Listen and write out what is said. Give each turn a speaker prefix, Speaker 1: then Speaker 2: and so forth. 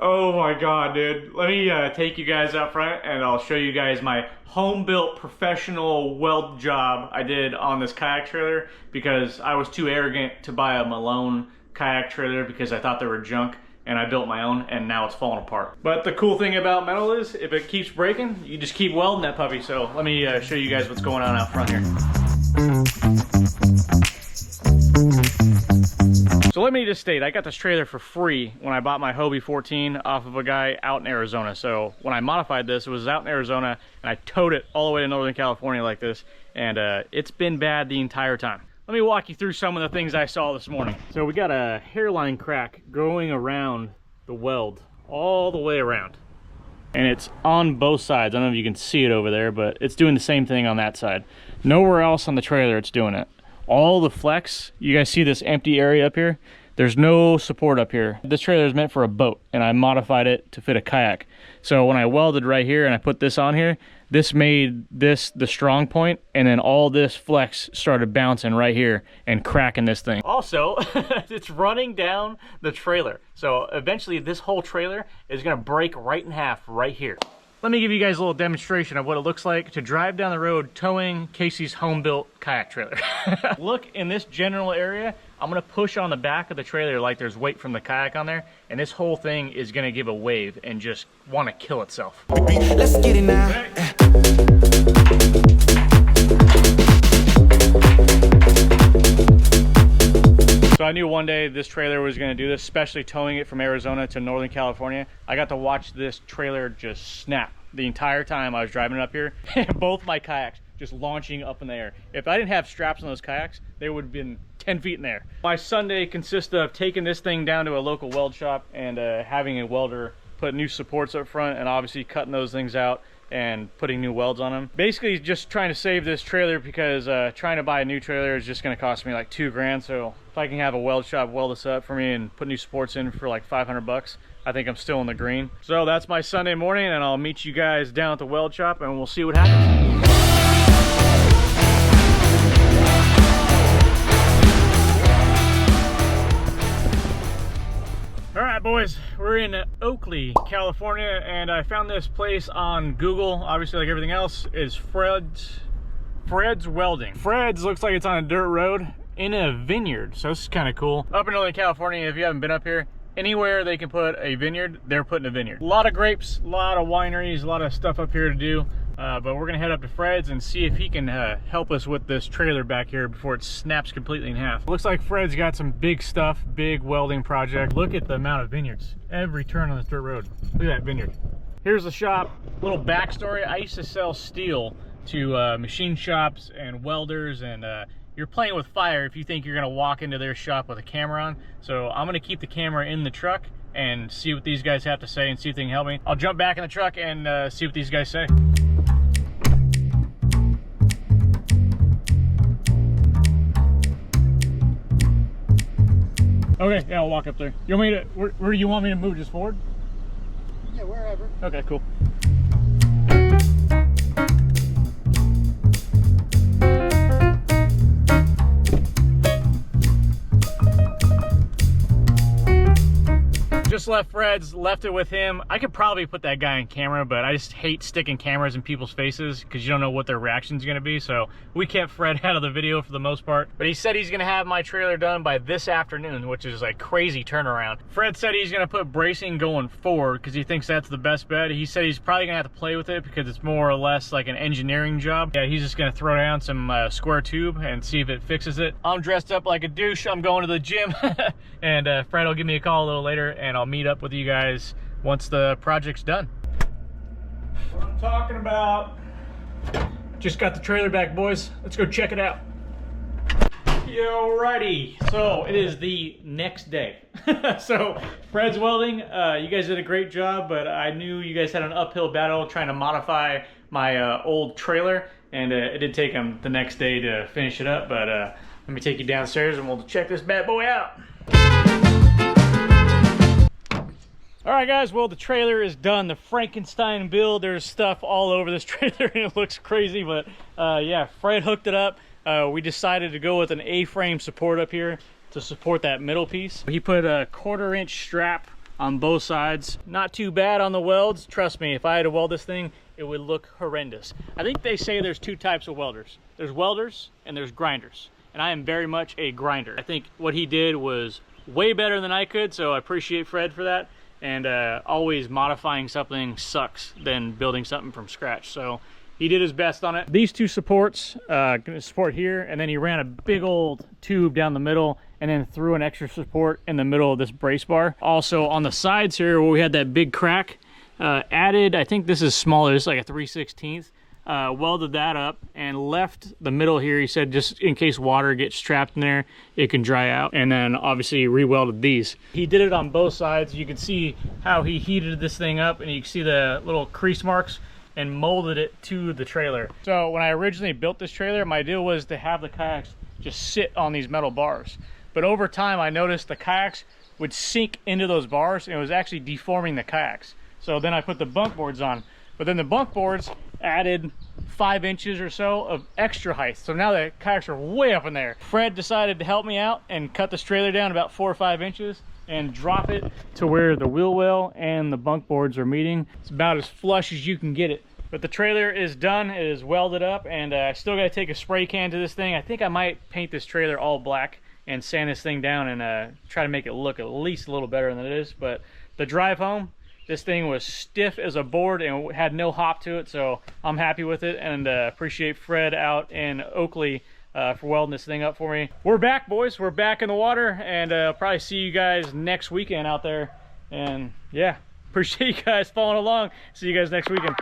Speaker 1: Oh my god, dude. Let me take you guys out front and I'll show you guys my home-built professional weld job I did on this kayak trailer because I was too arrogant to buy a Malone kayak trailer because I thought they were junk, and I built my own and now it's falling apart. But the cool thing about metal is if it keeps breaking, you just keep welding that puppy. So let me show you guys what's going on out front here. So let me just state, I got this trailer for free when I bought my Hobie 14 off of a guy out in Arizona. So when I modified this, it was out in Arizona and I towed it all the way to Northern California like this, and it's been bad the entire time. Let me walk you through some of the things I saw this morning. So we got a hairline crack growing around the weld all the way around. And it's on both sides. I don't know if you can see it over there, but it's doing the same thing on that side. Nowhere else on the trailer it's doing it. All the flex, you guys see this empty area up here? There's no support up here. This trailer is meant for a boat, and I modified it to fit a kayak. So when I welded right here and I put this on here, this made this the strong point, and then all this flex started bouncing right here and cracking this thing. Also, it's running down the trailer. So eventually this whole trailer is gonna break right in half right here. Let me give you guys a little demonstration of what it looks like to drive down the road towing Casey's home-built kayak trailer. Look, in this general area, I'm gonna push on the back of the trailer like there's weight from the kayak on there, and this whole thing is gonna give a wave and just wanna kill itself.
Speaker 2: Let's get it now.
Speaker 1: So I knew one day this trailer was gonna do this, especially towing it from Arizona to Northern California. I got to watch this trailer just snap the entire time I was driving it up here. Both my kayaks just launching up in the air. If I didn't have straps on those kayaks, they would have been 10 feet in the air. My Sunday consists of taking this thing down to a local weld shop and having a welder put new supports up front and obviously cutting those things out and putting new welds on them. Basically just trying to save this trailer because trying to buy a new trailer is just gonna cost me like $2,000. So if I can have a weld shop weld this up for me and put new supports in for like 500 bucks, I think I'm still in the green. So that's my Sunday morning, and I'll meet you guys down at the weld shop and we'll see what happens. All right, boys, we're in Oakley, California, and I found this place on Google. Obviously, like everything else, is Fred's Welding. Fred's looks like it's on a dirt road in a vineyard, so this is kind of cool. Up in Northern California, if you haven't been up here, anywhere they can put a vineyard, they're putting a vineyard. A lot of grapes, a lot of wineries, a lot of stuff up here to do. But we're gonna head up to Fred's and see if he can help us with this trailer back here before it snaps completely in half. Looks like Fred's got some big stuff, big welding project. Look at the amount of vineyards. Every turn on this dirt road. Look at that vineyard. Here's the shop. Little backstory. I used to sell steel to machine shops and welders, and you're playing with fire if you think you're gonna walk into their shop with a camera on. So I'm gonna keep the camera in the truck and see what these guys have to say and see if they can help me. I'll jump back in the truck and see what these guys say. Okay, yeah, I'll walk up there. You want me to, where do you want me to move? Just forward?
Speaker 3: Yeah, wherever.
Speaker 1: Okay, cool. Just left Fred's, left it with him. I could probably put that guy on camera, but I just hate sticking cameras in people's faces because you don't know what their reaction's gonna be. So we kept Fred out of the video for the most part. But he said he's gonna have my trailer done by this afternoon, which is like crazy turnaround. Fred said he's gonna put bracing going forward because he thinks that's the best bet. He said he's probably gonna have to play with it because it's more or less like an engineering job. Yeah, he's just gonna throw down some square tube and see if it fixes it. I'm dressed up like a douche. I'm going to the gym. And Fred will give me a call a little later and I'll meet up with you guys once the project's done. What I'm talking about. Just got the trailer back, boys. Let's go check it out. Alrighty, so it is the next day. So Fred's Welding, you guys did a great job, but I knew you guys had an uphill battle trying to modify my old trailer, and it did take them the next day to finish it up, but let me take you downstairs and we'll check this bad boy out. All right, guys, well, the trailer is done. The Frankenstein build, there's stuff all over this trailer and it looks crazy, but yeah, Fred hooked it up. We decided to go with an A-frame support up here to support that middle piece. He put a 1/4 inch strap on both sides. Not too bad on the welds. Trust me, if I had to weld this thing, it would look horrendous. I think they say there's two types of welders. There's welders and there's grinders. And I am very much a grinder. I think what he did was way better than I could, so I appreciate Fred for that. And always modifying something sucks than building something from scratch. So he did his best on it. These two supports, gonna support here, and then he ran a big old tube down the middle and then threw an extra support in the middle of this brace bar. Also on the sides here where we had that big crack, added, I think this is smaller, this is like a 3/16, welded that up and left the middle here. He said just in case water gets trapped in there, it can dry out. And then obviously re-welded these. He did it on both sides. You can see how he heated this thing up, and you can see the little crease marks, and molded it to the trailer. So when I originally built this trailer, my deal was to have the kayaks just sit on these metal bars. But over time, I noticed the kayaks would sink into those bars, and it was actually deforming the kayaks. So then I put the bunk boards on. But then the bunk boards added 5 inches or so of extra height. So now the kayaks are way up in there. Fred decided to help me out and cut this trailer down about 4 or 5 inches and drop it to where the wheel well and the bunk boards are meeting. It's about as flush as you can get it. But the trailer is done, it is welded up, and I still gotta take a spray can to this thing. I think I might paint this trailer all black and sand this thing down and try to make it look at least a little better than it is. But the drive home, this thing was stiff as a board and had no hop to it, so I'm happy with it, and appreciate Fred out in Oakley for welding this thing up for me. We're back, boys. We're back in the water, and I'll probably see you guys next weekend out there. And yeah, appreciate you guys following along. See you guys next weekend.